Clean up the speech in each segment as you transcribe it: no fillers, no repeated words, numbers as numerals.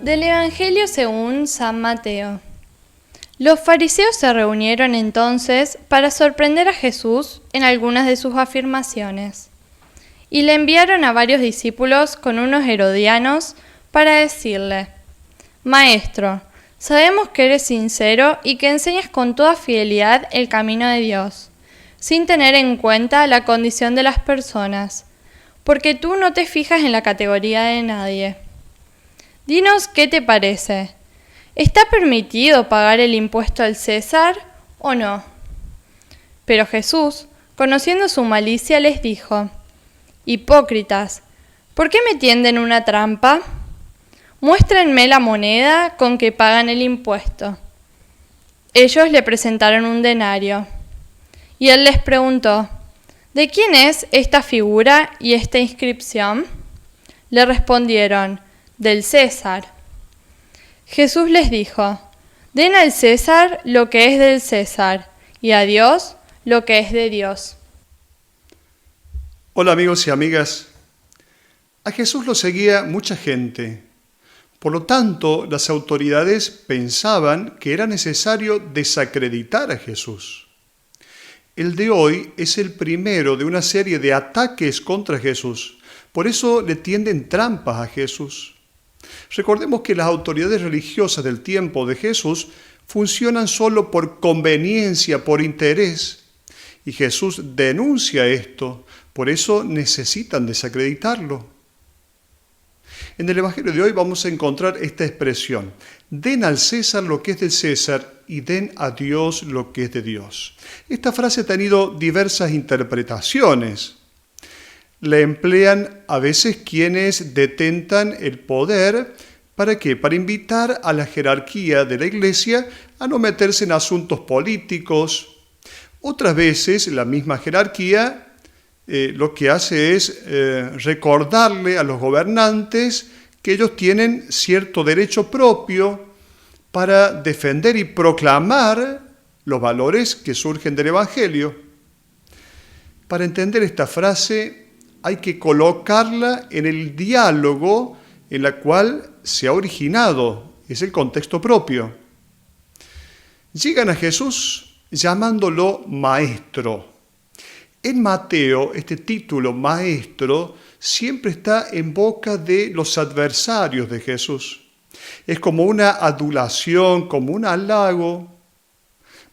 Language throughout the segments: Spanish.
Del Evangelio según San Mateo. Los fariseos se reunieron entonces para sorprender a Jesús en algunas de sus afirmaciones, y le enviaron a varios discípulos con unos herodianos para decirle: Maestro, sabemos que eres sincero y que enseñas con toda fidelidad el camino de Dios, sin tener en cuenta la condición de las personas, porque tú no te fijas en la categoría de nadie. Dinos qué te parece. ¿Está permitido pagar el impuesto al César o no? Pero Jesús, conociendo su malicia, les dijo: Hipócritas, ¿por qué me tienden una trampa? Muéstrenme la moneda con que pagan el impuesto. Ellos le presentaron un denario. Y él les preguntó: ¿de quién es esta figura y esta inscripción? Le respondieron: del César. Jesús les dijo: den al César lo que es del César, y a Dios lo que es de Dios. Hola amigos y amigas. A Jesús lo seguía mucha gente. Por lo tanto, las autoridades pensaban que era necesario desacreditar a Jesús. El de hoy es el primero de una serie de ataques contra Jesús. Por eso le tienden trampas a Jesús. Recordemos que las autoridades religiosas del tiempo de Jesús funcionan solo por conveniencia, por interés. Y Jesús denuncia esto, por eso necesitan desacreditarlo. En el Evangelio de hoy vamos a encontrar esta expresión: den al César lo que es del César y den a Dios lo que es de Dios. Esta frase ha tenido diversas interpretaciones. La emplean a veces quienes detentan el poder. ¿Para qué? Para invitar a la jerarquía de la Iglesia a no meterse en asuntos políticos. Otras veces la misma jerarquía lo que hace es recordarle a los gobernantes que ellos tienen cierto derecho propio para defender y proclamar los valores que surgen del Evangelio. Para entender esta frase hay que colocarla en el diálogo en el cual se ha originado, es el contexto propio. Llegan a Jesús llamándolo maestro. En Mateo, este título maestro siempre está en boca de los adversarios de Jesús. Es como una adulación, como un halago.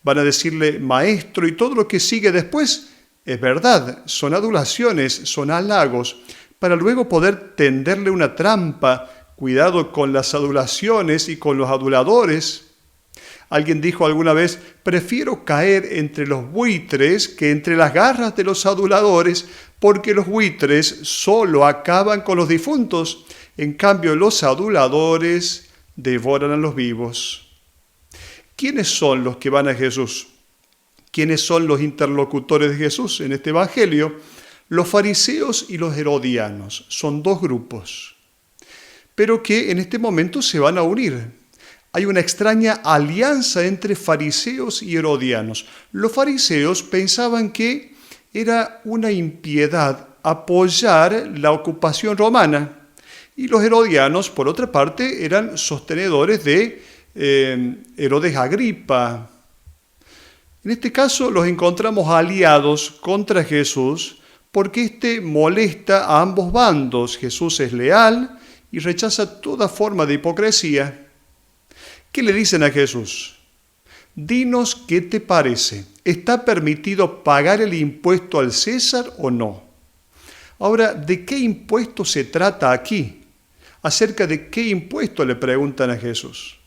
Van a decirle maestro y todo lo que sigue después es verdad, son adulaciones, son halagos, para luego poder tenderle una trampa. Cuidado con las adulaciones y con los aduladores. Alguien dijo alguna vez: prefiero caer entre los buitres que entre las garras de los aduladores, porque los buitres solo acaban con los difuntos, en cambio los aduladores devoran a los vivos. ¿Quiénes son los que van a Jesús? ¿Quiénes son los interlocutores de Jesús en este Evangelio? Los fariseos y los herodianos. Son dos grupos, pero que en este momento se van a unir. Hay una extraña alianza entre fariseos y herodianos. Los fariseos pensaban que era una impiedad apoyar la ocupación romana, y los herodianos, por otra parte, eran sostenedores de Herodes Agripa. En este caso los encontramos aliados contra Jesús porque éste molesta a ambos bandos. Jesús es leal y rechaza toda forma de hipocresía. ¿Qué le dicen a Jesús? Dinos qué te parece. ¿Está permitido pagar el impuesto al César o no? Ahora, ¿de qué impuesto se trata aquí? ¿Acerca de qué impuesto le preguntan a Jesús?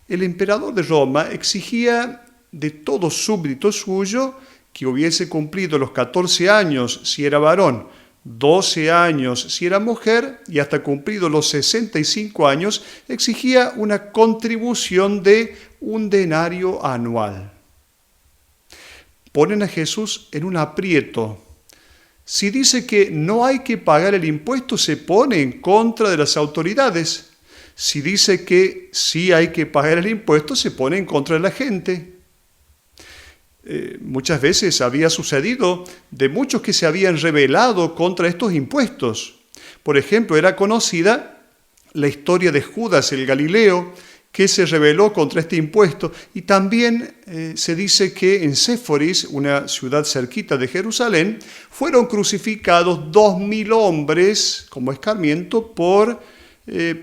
El emperador de Roma exigía de todo súbdito suyo que hubiese cumplido los 14 años si era varón, 12 años si era mujer, y hasta cumplido los 65 años exigía una contribución de un denario anual. Ponen a Jesús en un aprieto. Si dice que no hay que pagar el impuesto, se pone en contra de las autoridades. Si dice que sí hay que pagar el impuesto, se pone en contra de la gente. Muchas veces había sucedido de muchos que se habían rebelado contra estos impuestos. Por ejemplo, era conocida la historia de Judas el Galileo, que se rebeló contra este impuesto. Y también se dice que en Séforis, una ciudad cerquita de Jerusalén, fueron crucificados 2.000 hombres como escarmiento por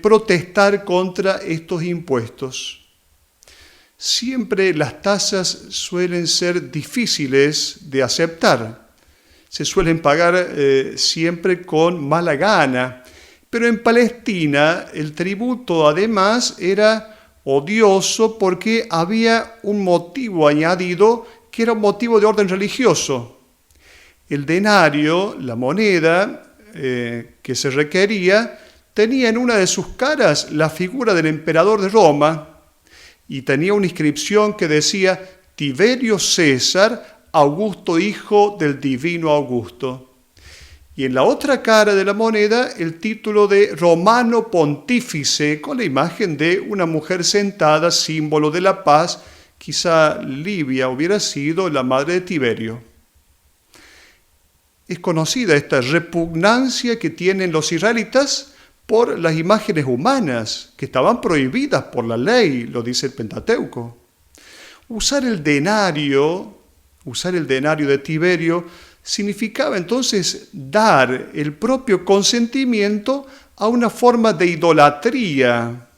protestar contra estos impuestos. Siempre las tasas suelen ser difíciles de aceptar. Se suelen pagar siempre con mala gana. Pero en Palestina el tributo además era odioso porque había un motivo añadido que era un motivo de orden religioso. El denario, la moneda que se requería, tenía en una de sus caras la figura del emperador de Roma y tenía una inscripción que decía Tiberio César, Augusto, hijo del divino Augusto. Y en la otra cara de la moneda el título de Romano Pontífice, con la imagen de una mujer sentada, símbolo de la paz. Quizá Livia hubiera sido la madre de Tiberio. Es conocida esta repugnancia que tienen los israelitas por las imágenes humanas, que estaban prohibidas por la ley, lo dice el Pentateuco. Usar el denario de Tiberio significaba entonces dar el propio consentimiento a una forma de idolatría.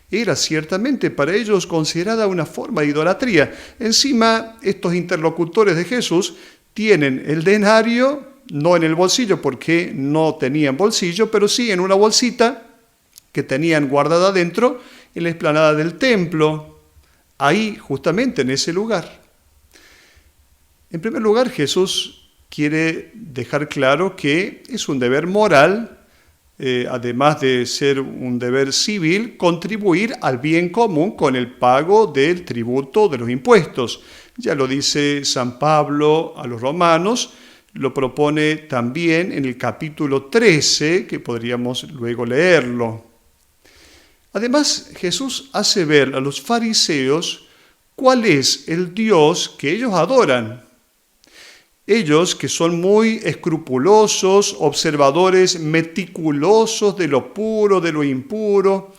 Era ciertamente para ellos considerada una forma de idolatría. Encima, estos interlocutores de Jesús tienen el denario, no en el bolsillo porque no tenían bolsillo, pero sí en una bolsita que tenían guardada dentro en la explanada del templo, ahí justamente en ese lugar. En primer lugar, Jesús quiere dejar claro que es un deber moral, además de ser un deber civil, contribuir al bien común con el pago del tributo de los impuestos. Ya lo dice San Pablo a los romanos, lo propone también en el capítulo 13, que podríamos luego leerlo. Además, Jesús hace ver a los fariseos cuál es el Dios que ellos adoran. Ellos que son muy escrupulosos, observadores meticulosos de lo puro, de lo impuro.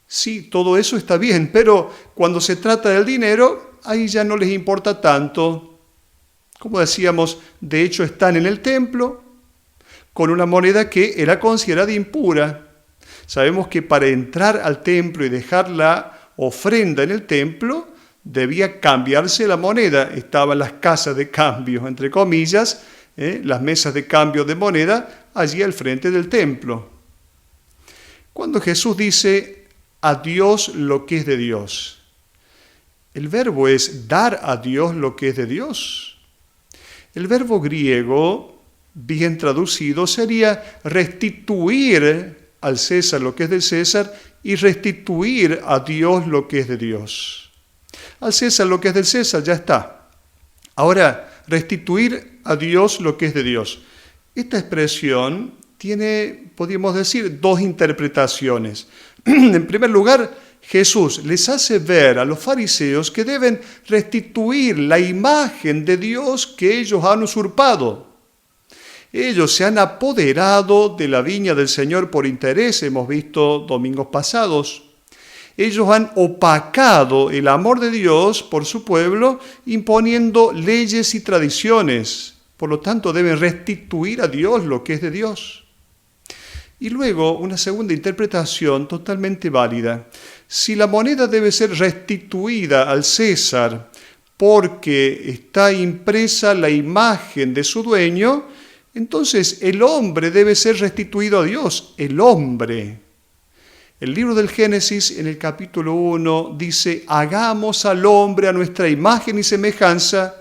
Sí, todo eso está bien, pero cuando se trata del dinero, ahí ya no les importa tanto. Como decíamos, de hecho están en el templo con una moneda que era considerada impura. Sabemos que para entrar al templo y dejar la ofrenda en el templo, debía cambiarse la moneda. Estaban las casas de cambio, entre comillas, las mesas de cambio de moneda, allí al frente del templo. Cuando Jesús dice a Dios lo que es de Dios, el verbo es dar a Dios lo que es de Dios. El verbo griego, bien traducido, sería restituir al César lo que es del César y restituir a Dios lo que es de Dios. Al César lo que es del César, ya está. Ahora, restituir a Dios lo que es de Dios. Esta expresión tiene, podríamos decir, dos interpretaciones. En primer lugar, Jesús les hace ver a los fariseos que deben restituir la imagen de Dios que ellos han usurpado. Ellos se han apoderado de la viña del Señor por interés, hemos visto domingos pasados. Ellos han opacado el amor de Dios por su pueblo, imponiendo leyes y tradiciones. Por lo tanto, deben restituir a Dios lo que es de Dios. Y luego, una segunda interpretación totalmente válida. Si la moneda debe ser restituida al César porque está impresa la imagen de su dueño, entonces el hombre debe ser restituido a Dios, el hombre. El libro del Génesis, en el capítulo 1, dice, hagamos al hombre a nuestra imagen y semejanza,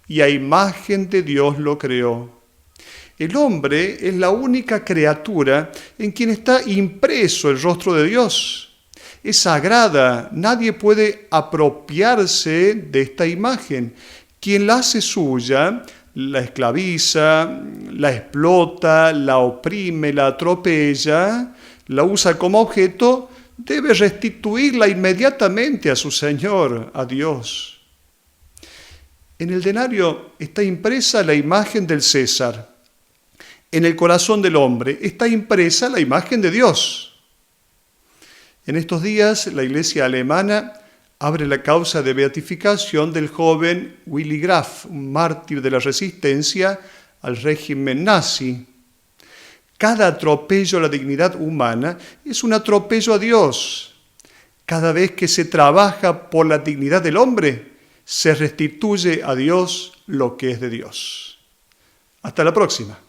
y a imagen de Dios lo creó. El hombre es la única criatura en quien está impreso el rostro de Dios. Es sagrada, nadie puede apropiarse de esta imagen. Quien la hace suya, la esclaviza, la explota, la oprime, la atropella, la usa como objeto, debe restituirla inmediatamente a su Señor, a Dios. En el denario está impresa la imagen del César. En el corazón del hombre está impresa la imagen de Dios. En estos días, la Iglesia alemana abre la causa de beatificación del joven Willy Graf, un mártir de la resistencia al régimen nazi. Cada atropello a la dignidad humana es un atropello a Dios. Cada vez que se trabaja por la dignidad del hombre, se restituye a Dios lo que es de Dios. Hasta la próxima.